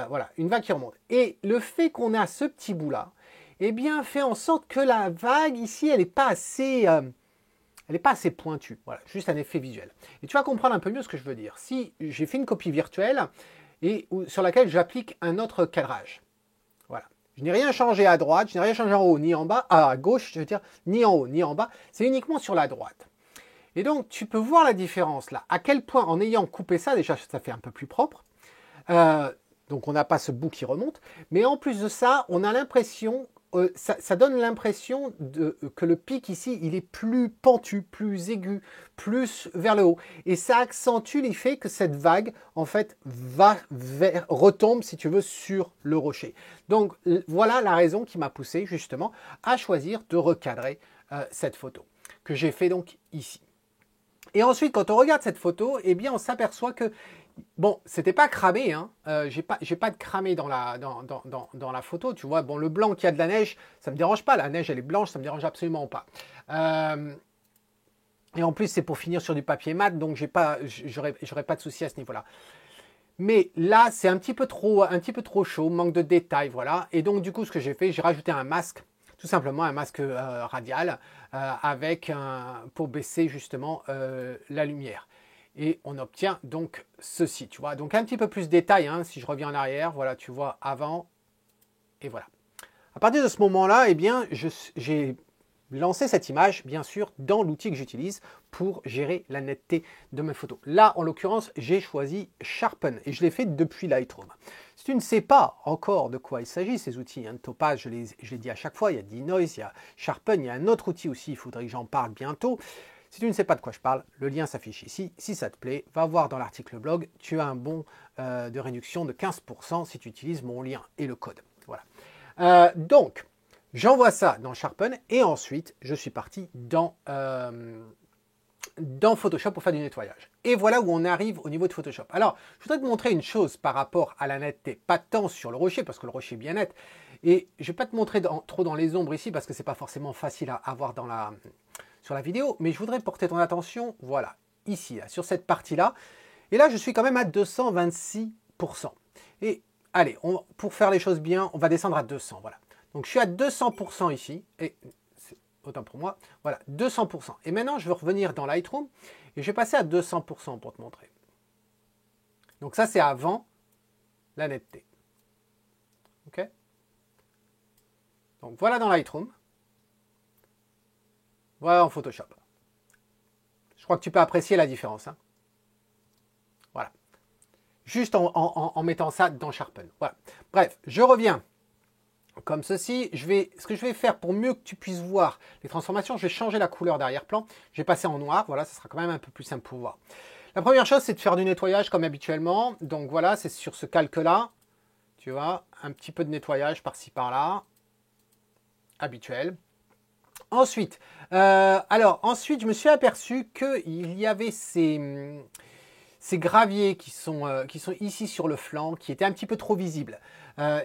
Voilà, une vague qui remonte. Et le fait qu'on a ce petit bout-là, eh bien, fait en sorte que la vague ici, elle n'est pas assez... elle n'est pas assez pointue, voilà, juste un effet visuel. Et tu vas comprendre un peu mieux ce que je veux dire. Si j'ai fait une copie virtuelle sur laquelle j'applique un autre cadrage, voilà. Je n'ai rien changé à droite, je n'ai rien changé en haut ni en bas, à gauche, je veux dire, ni en haut ni en bas, c'est uniquement sur la droite. Et donc, tu peux voir la différence là, à quel point en ayant coupé ça, déjà ça fait un peu plus propre, donc on n'a pas ce bout qui remonte, mais en plus de ça, on a l'impression... ça donne l'impression que le pic ici, il est plus pentu, plus aigu, plus vers le haut. Et ça accentue l'effet que cette vague, en fait, retombe, si tu veux, sur le rocher. Donc, voilà la raison qui m'a poussé, justement, à choisir de recadrer cette photo, que j'ai fait donc ici. Et ensuite, quand on regarde cette photo, eh bien, on s'aperçoit que bon, c'était pas cramé, hein. J'ai pas de cramé dans la photo, tu vois. Bon, le blanc qui a de la neige, ça me dérange pas. La neige, elle est blanche, ça me dérange absolument pas. Et en plus, c'est pour finir sur du papier mat, donc j'aurais pas de souci à ce niveau-là. Mais là, c'est un petit peu trop chaud, manque de détails, voilà. Et donc, du coup, ce que j'ai fait, j'ai rajouté un masque, tout simplement un masque radial, pour baisser justement la lumière. Et on obtient donc ceci, tu vois. Donc un petit peu plus de détails, hein, si je reviens en arrière, voilà, tu vois, avant, et voilà. À partir de ce moment-là, eh bien, j'ai lancé cette image, bien sûr, dans l'outil que j'utilise pour gérer la netteté de mes photos. Là, en l'occurrence, j'ai choisi Sharpen, et je l'ai fait depuis Lightroom. Si tu ne sais pas encore de quoi il s'agit, ces outils, hein, Topaz, je l'ai dit à chaque fois, il y a Denoise, il y a Sharpen, il y a un autre outil aussi, il faudrait que j'en parle bientôt. Si tu ne sais pas de quoi je parle, le lien s'affiche ici. Si ça te plaît, va voir dans l'article blog. Tu as un bon de réduction de 15% si tu utilises mon lien et le code. Voilà. Donc, j'envoie ça dans Sharpen et ensuite, je suis parti dans Photoshop pour faire du nettoyage. Et voilà où on arrive au niveau de Photoshop. Alors, je voudrais te montrer une chose par rapport à la netteté. Pas tant sur le rocher, parce que le rocher est bien net. Et je ne vais pas te montrer trop dans les ombres ici, parce que ce n'est pas forcément facile à voir sur la vidéo, mais je voudrais porter ton attention, voilà, ici, là, sur cette partie-là. Et là, je suis quand même à 226%. Et allez, pour faire les choses bien, on va descendre à 200, voilà. Donc, je suis à 200% ici, et c'est autant pour moi, voilà, 200%. Et maintenant, je vais revenir dans Lightroom, et je vais passer à 200% pour te montrer. Donc, ça, c'est avant la netteté. OK? Donc, voilà dans Lightroom. Voilà en Photoshop. Je crois que tu peux apprécier la différence. Hein. Voilà. Juste en mettant ça dans Sharpen. Voilà. Bref, je reviens comme ceci. Ce que je vais faire pour mieux que tu puisses voir les transformations, je vais changer la couleur d'arrière-plan. Je vais passer en noir. Voilà, ça sera quand même un peu plus simple pour voir. La première chose, c'est de faire du nettoyage comme habituellement. Donc voilà, c'est sur ce calque-là. Tu vois, un petit peu de nettoyage par-ci, par-là. Habituel. Ensuite, je me suis aperçu qu'il y avait ces graviers qui sont ici sur le flanc, qui étaient un petit peu trop visibles.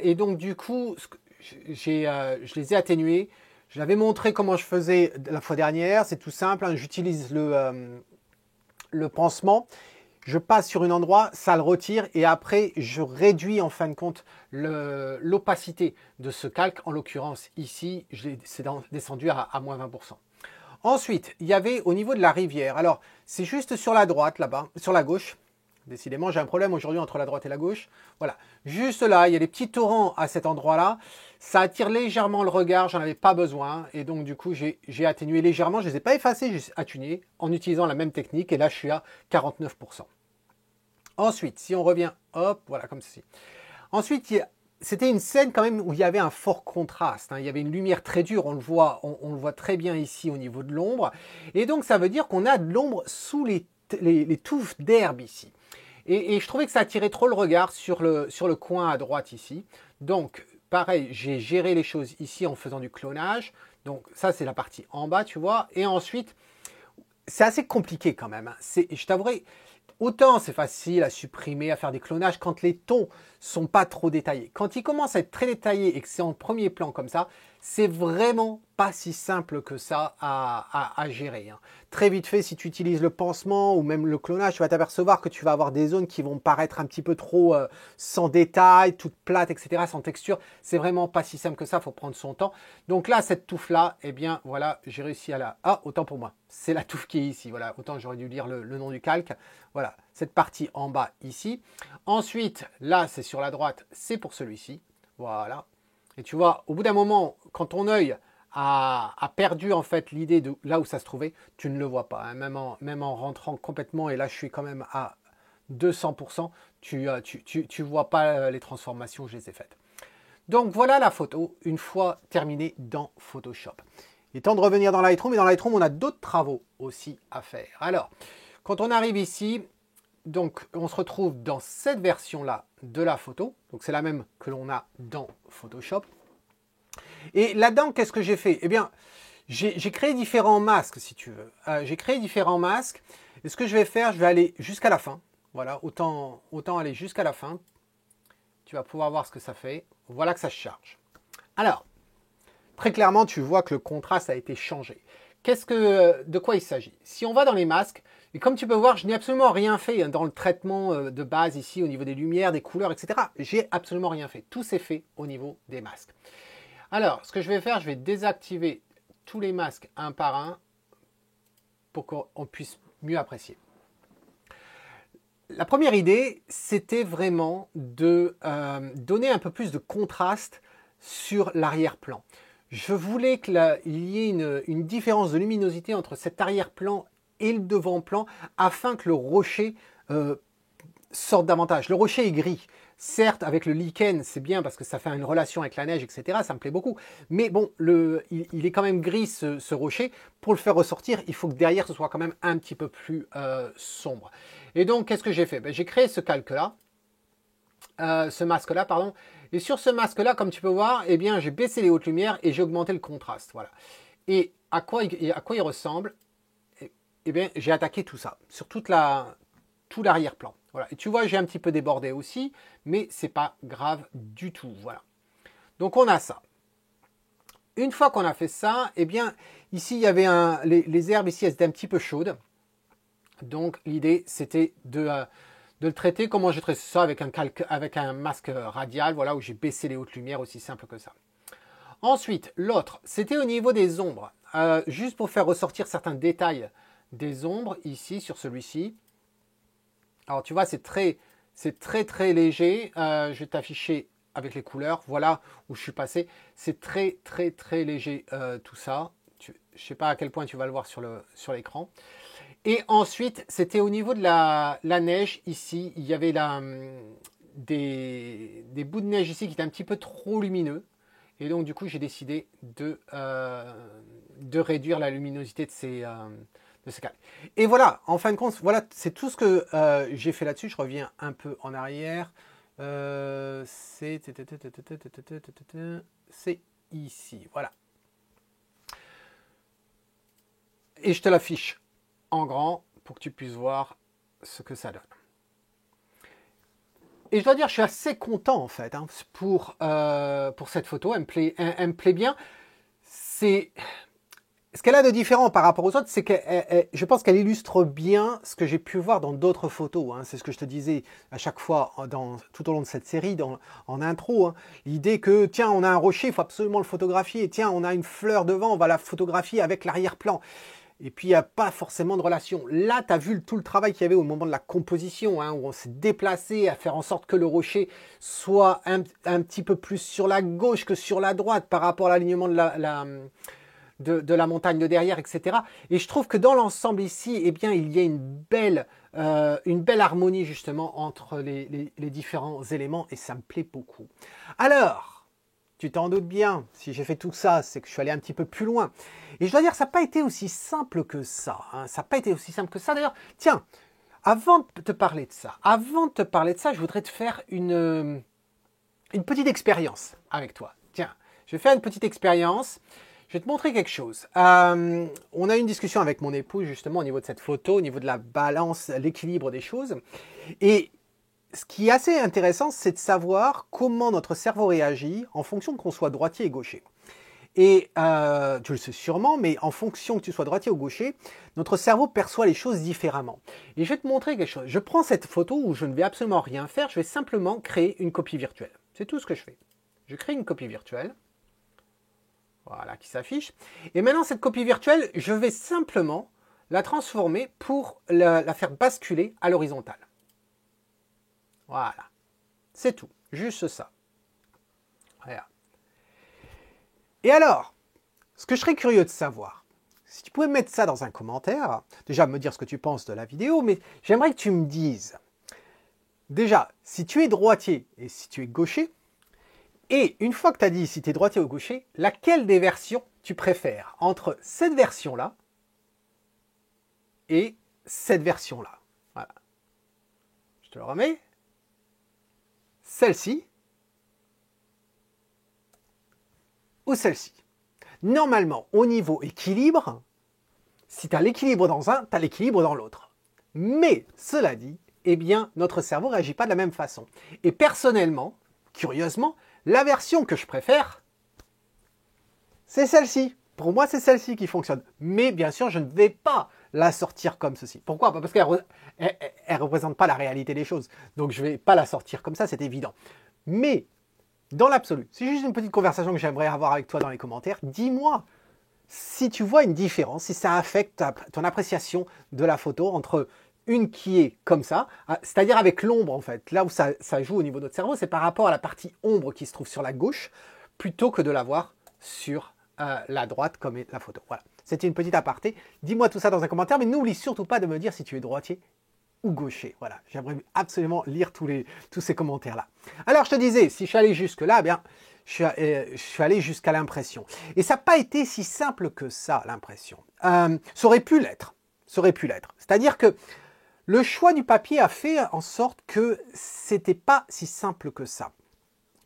Et donc, du coup, je les ai atténués. Je l'avais montré comment je faisais la fois dernière. C'est tout simple, hein. J'utilise le pansement. Je passe sur un endroit, ça le retire et après je réduis en fin de compte l'opacité de ce calque. En l'occurrence ici, c'est descendu à moins 20%. Ensuite, il y avait au niveau de la rivière. Alors, c'est juste sur la droite là-bas, sur la gauche. Décidément, j'ai un problème aujourd'hui entre la droite et la gauche. Voilà, juste là, il y a des petits torrents à cet endroit-là. Ça attire légèrement le regard, j'en avais pas besoin. Et donc, du coup, j'ai atténué légèrement. Je ne les ai pas effacés, j'ai atténué en utilisant la même technique. Et là, je suis à 49%. Ensuite, si on revient, hop, voilà, comme ceci. Ensuite, c'était une scène quand même où il y avait un fort contraste. Hein. Il y avait une lumière très dure, on le voit très bien ici au niveau de l'ombre. Et donc, ça veut dire qu'on a de l'ombre sous les touffes d'herbe ici. Et je trouvais que ça attirait trop le regard sur le coin à droite ici. Donc, pareil, j'ai géré les choses ici en faisant du clonage. Donc, ça, c'est la partie en bas, tu vois. Et ensuite, c'est assez compliqué quand même. Hein. Je t'avouerai, autant c'est facile à supprimer, à faire des clonages quand les tons sont pas trop détaillés. Quand ils commencent à être très détaillés et que c'est en premier plan comme ça, c'est vraiment pas si simple que ça à gérer. Hein. Très vite fait, si tu utilises le pansement ou même le clonage, tu vas t'apercevoir que tu vas avoir des zones qui vont paraître un petit peu trop sans détail, toutes plates, etc., sans texture. C'est vraiment pas si simple que ça, il faut prendre son temps. Donc là, cette touffe-là, eh bien, voilà, j'ai réussi à la... Ah, autant pour moi, c'est la touffe qui est ici. Voilà, autant j'aurais dû lire le nom du calque. Voilà, cette partie en bas ici. Ensuite, là, c'est sur la droite, c'est pour celui-ci. Voilà. Et tu vois, au bout d'un moment, quand ton œil a perdu en fait l'idée de là où ça se trouvait, tu ne le vois pas. Hein. Même en rentrant complètement, et là je suis quand même à 200%, tu vois pas les transformations, je les ai faites. Donc voilà la photo, une fois terminée dans Photoshop. Il est temps de revenir dans Lightroom, et dans Lightroom, on a d'autres travaux aussi à faire. Alors, quand on arrive ici, donc on se retrouve dans cette version-là de la photo. Donc c'est la même que l'on a dans Photoshop. Et là-dedans, qu'est-ce que j'ai fait? Eh bien, j'ai créé différents masques, si tu veux. J'ai créé différents masques. Et ce que je vais faire, je vais aller jusqu'à la fin. Voilà, autant aller jusqu'à la fin. Tu vas pouvoir voir ce que ça fait. Voilà que ça se charge. Alors, très clairement, tu vois que le contraste a été changé. De quoi il s'agit? Si on va dans les masques, et comme tu peux voir, je n'ai absolument rien fait dans le traitement de base ici, au niveau des lumières, des couleurs, etc. J'ai absolument rien fait. Tout s'est fait au niveau des masques. Alors, ce que je vais faire, je vais désactiver tous les masques un par un pour qu'on puisse mieux apprécier. La première idée, c'était vraiment de donner un peu plus de contraste sur l'arrière-plan. Je voulais qu'il y ait une différence de luminosité entre cet arrière-plan et le devant-plan afin que le rocher sorte davantage. Le rocher est gris. Certes, avec le lichen, c'est bien parce que ça fait une relation avec la neige, etc. Ça me plaît beaucoup. Mais bon, il est quand même gris ce rocher. Pour le faire ressortir, il faut que derrière, ce soit quand même un petit peu plus sombre. Et donc, qu'est-ce que j'ai fait? J'ai créé ce calque-là. Ce masque-là, pardon. Et sur ce masque-là, comme tu peux voir, eh bien, j'ai baissé les hautes lumières et j'ai augmenté le contraste. Voilà. Et à quoi il ressemble? Eh bien, j'ai attaqué tout ça, sur tout l'arrière-plan. Voilà. Et tu vois, j'ai un petit peu débordé aussi, mais c'est pas grave du tout. Voilà. Donc, on a ça. Une fois qu'on a fait ça, eh bien, ici, il y avait les herbes ici, elles étaient un petit peu chaudes. Donc, l'idée, c'était de le traiter. Comment je traite ça avec un masque radial, voilà, où j'ai baissé les hautes lumières, aussi simple que ça. Ensuite, l'autre, c'était au niveau des ombres. Juste pour faire ressortir certains détails des ombres, ici, sur celui-ci. Alors, tu vois, c'est très léger. Je vais t'afficher avec les couleurs. Voilà où je suis passé. C'est très léger tout ça. Je ne sais pas à quel point tu vas le voir sur l'écran. Et ensuite, c'était au niveau de la neige ici. Il y avait des bouts de neige ici qui étaient un petit peu trop lumineux. Et donc, du coup, j'ai décidé de réduire la luminosité de ces calques. Et voilà, en fin de compte, voilà, c'est tout ce que j'ai fait là-dessus. Je reviens un peu en arrière. C'est ici, voilà. Et je te l'affiche en grand pour que tu puisses voir ce que ça donne. Et je dois dire, je suis assez content en fait pour cette photo. Elle me plaît bien. Ce qu'elle a de différent par rapport aux autres, c'est que je pense qu'elle illustre bien ce que j'ai pu voir dans d'autres photos. Hein. C'est ce que je te disais à chaque fois tout au long de cette série, en intro. Hein. L'idée que, tiens, on a un rocher, il faut absolument le photographier. Tiens, on a une fleur devant, on va la photographier avec l'arrière-plan. Et puis, il n'y a pas forcément de relation. Là, tu as vu tout le travail qu'il y avait au moment de la composition, hein, où on s'est déplacé à faire en sorte que le rocher soit un petit peu plus sur la gauche que sur la droite par rapport à l'alignement de la montagne de derrière, etc. Et je trouve que dans l'ensemble ici, eh bien, il y a une belle harmonie justement entre les différents éléments et ça me plaît beaucoup. Alors, tu t'en doutes bien, si j'ai fait tout ça, c'est que je suis allé un petit peu plus loin. Et je dois dire que ça n'a pas été aussi simple que ça. Hein. Ça n'a pas été aussi simple que ça. D'ailleurs, tiens, avant de te parler de ça, je voudrais te faire une petite expérience avec toi. Tiens, je vais faire une petite expérience. Je vais te montrer quelque chose. On a eu une discussion avec mon épouse justement au niveau de cette photo, au niveau de la balance, l'équilibre des choses. Et ce qui est assez intéressant, c'est de savoir comment notre cerveau réagit en fonction qu'on soit droitier et gaucher. Et tu le sais sûrement, mais en fonction que tu sois droitier ou gaucher, notre cerveau perçoit les choses différemment. Et je vais te montrer quelque chose. Je prends cette photo où je ne vais absolument rien faire, je vais simplement créer une copie virtuelle. C'est tout ce que je fais. Je crée une copie virtuelle. Voilà, qui s'affiche. Et maintenant, cette copie virtuelle, je vais simplement la transformer pour la faire basculer à l'horizontale. Voilà. C'est tout. Juste ça. Voilà. Et alors, ce que je serais curieux de savoir, si tu pouvais mettre ça dans un commentaire, déjà me dire ce que tu penses de la vidéo, mais j'aimerais que tu me dises, déjà, si tu es droitier et si tu es gaucher, et une fois que tu as dit si tu es droitier ou gaucher, laquelle des versions tu préfères entre cette version-là et cette version-là. Voilà. Je te le remets. Celle-ci ou celle-ci. Normalement, au niveau équilibre, si tu as l'équilibre dans un, tu as l'équilibre dans l'autre. Mais, cela dit, eh bien, notre cerveau ne réagit pas de la même façon. Et personnellement, curieusement, la version que je préfère, c'est celle-ci. Pour moi, c'est celle-ci qui fonctionne. Mais bien sûr, je ne vais pas la sortir comme ceci. Pourquoi? Parce qu'elle ne représente pas la réalité des choses. Donc, je ne vais pas la sortir comme ça, c'est évident. Mais, dans l'absolu, c'est juste une petite conversation que j'aimerais avoir avec toi dans les commentaires. Dis-moi si tu vois une différence, si ça affecte ton appréciation de la photo entre une qui est comme ça, c'est-à-dire avec l'ombre en fait. Là où ça joue au niveau de notre cerveau, c'est par rapport à la partie ombre qui se trouve sur la gauche, plutôt que de la voir sur la droite comme est la photo. Voilà, c'était une petite aparté. Dis-moi tout ça dans un commentaire, mais n'oublie surtout pas de me dire si tu es droitier ou gaucher. Voilà, j'aimerais absolument lire tous ces commentaires-là. Alors je te disais, si je suis allé jusque-là, eh bien, je suis allé jusqu'à l'impression. Et ça n'a pas été si simple que ça, l'impression. Ça aurait pu l'être. C'est-à-dire que le choix du papier a fait en sorte que c'était pas si simple que ça.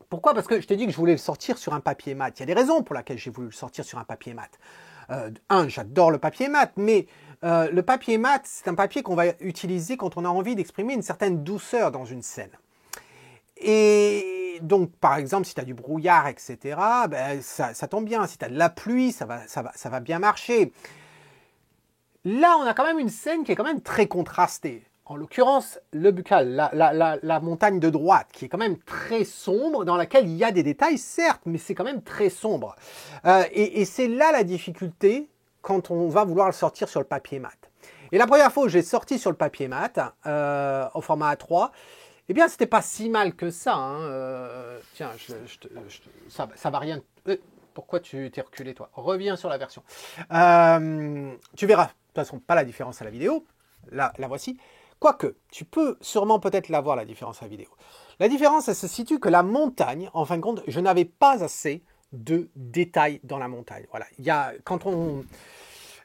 Pourquoi? Parce que je t'ai dit que je voulais le sortir sur un papier mat. Il y a des raisons pour lesquelles j'ai voulu le sortir sur un papier mat. J'adore le papier mat, mais le papier mat, c'est un papier qu'on va utiliser quand on a envie d'exprimer une certaine douceur dans une scène. Et donc, par exemple, si tu as du brouillard, etc., ben, ça tombe bien. Si tu as de la pluie, ça va bien marcher. Là, on a quand même une scène qui est quand même très contrastée. En l'occurrence, le Buccal, la montagne de droite, qui est quand même très sombre, dans laquelle il y a des détails, certes, mais c'est quand même très sombre. Et c'est là la difficulté quand on va vouloir le sortir sur le papier mat. Et la première fois où j'ai sorti sur le papier mat, au format A3, eh bien, c'était pas si mal que ça. Hein. Tiens, ça va rien... Pourquoi tu t'es reculé, toi? Reviens sur la version. Tu verras, de toute façon, pas la différence à la vidéo. La voici. Quoique, tu peux sûrement peut-être la voir, la différence à la vidéo. La différence, elle se situe que la montagne, en fin de compte, je n'avais pas assez de détails dans la montagne. Voilà.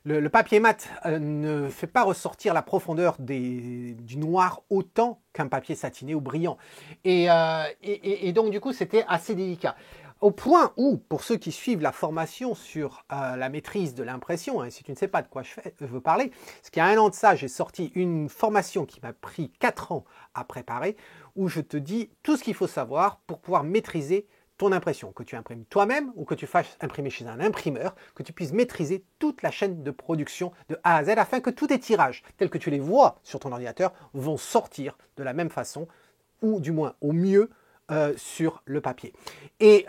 Le papier mat ne fait pas ressortir la profondeur du noir autant qu'un papier satiné ou brillant. Et donc, du coup, c'était assez délicat. Au point où, pour ceux qui suivent la formation sur la maîtrise de l'impression, hein, si tu ne sais pas de quoi je veux parler, parce qu'il y a 1 an de ça, j'ai sorti une formation qui m'a pris 4 ans à préparer, où je te dis tout ce qu'il faut savoir pour pouvoir maîtriser ton impression, que tu imprimes toi-même ou que tu fasses imprimer chez un imprimeur, que tu puisses maîtriser toute la chaîne de production de A à Z afin que tous tes tirages, tels que tu les vois sur ton ordinateur, vont sortir de la même façon ou du moins au mieux sur le papier. Et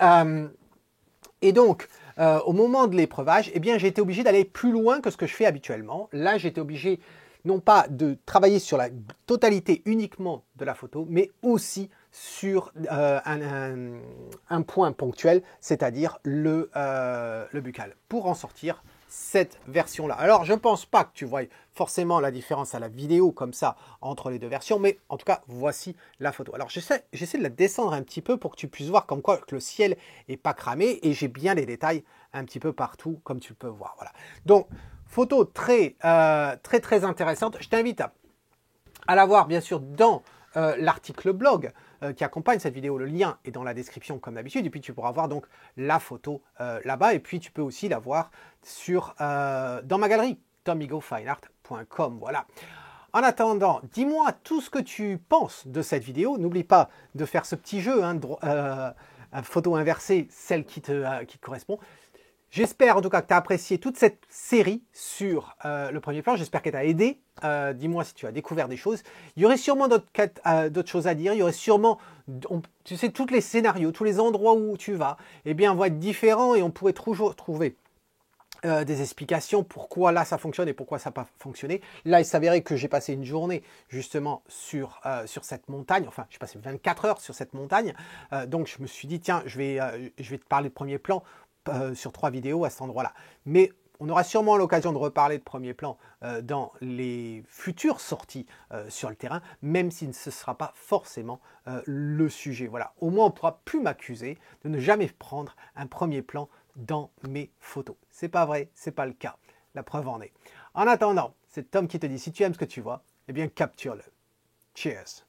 donc, au moment de l'épreuvage, eh bien, j'ai été obligé d'aller plus loin que ce que je fais habituellement. Là, j'ai été obligé non pas de travailler sur la totalité uniquement de la photo, mais aussi sur un point ponctuel, c'est-à-dire le buccal, pour en sortir cette version-là. Alors, je ne pense pas que tu voies forcément la différence à la vidéo comme ça entre les deux versions, mais en tout cas, voici la photo. Alors, j'essaie de la descendre un petit peu pour que tu puisses voir comme quoi que le ciel n'est pas cramé et j'ai bien les détails un petit peu partout, comme tu peux voir. Voilà. Donc, photo très intéressante. Je t'invite à la voir, bien sûr, dans l'article blog qui accompagne cette vidéo. Le lien est dans la description comme d'habitude. Et puis, tu pourras voir donc la photo là-bas. Et puis, tu peux aussi la voir dans ma galerie, tomigofineart.com. Voilà. En attendant, dis-moi tout ce que tu penses de cette vidéo. N'oublie pas de faire ce petit jeu, hein, photo inversée, celle qui te correspond. J'espère en tout cas que tu as apprécié toute cette série sur le premier plan. J'espère qu'elle t'a aidé. Dis-moi si tu as découvert des choses. Il y aurait sûrement d'autres choses à dire. Il y aurait sûrement, tu sais, tous les scénarios, tous les endroits où tu vas, eh bien, vont être différents et on pourrait toujours trouver des explications pourquoi là ça fonctionne et pourquoi ça n'a pas fonctionné. Là, il s'avérait que j'ai passé une journée justement sur cette montagne. Enfin, j'ai passé 24 heures sur cette montagne. Donc, je me suis dit, tiens, je vais te parler de premier plan sur 3 vidéos à cet endroit-là. Mais on aura sûrement l'occasion de reparler de premier plan dans les futures sorties sur le terrain, même si ce ne sera pas forcément le sujet. Voilà. Au moins, on ne pourra plus m'accuser de ne jamais prendre un premier plan dans mes photos. C'est pas vrai, c'est pas le cas. La preuve en est. En attendant, c'est Tom qui te dit, si tu aimes ce que tu vois, eh bien capture-le. Cheers!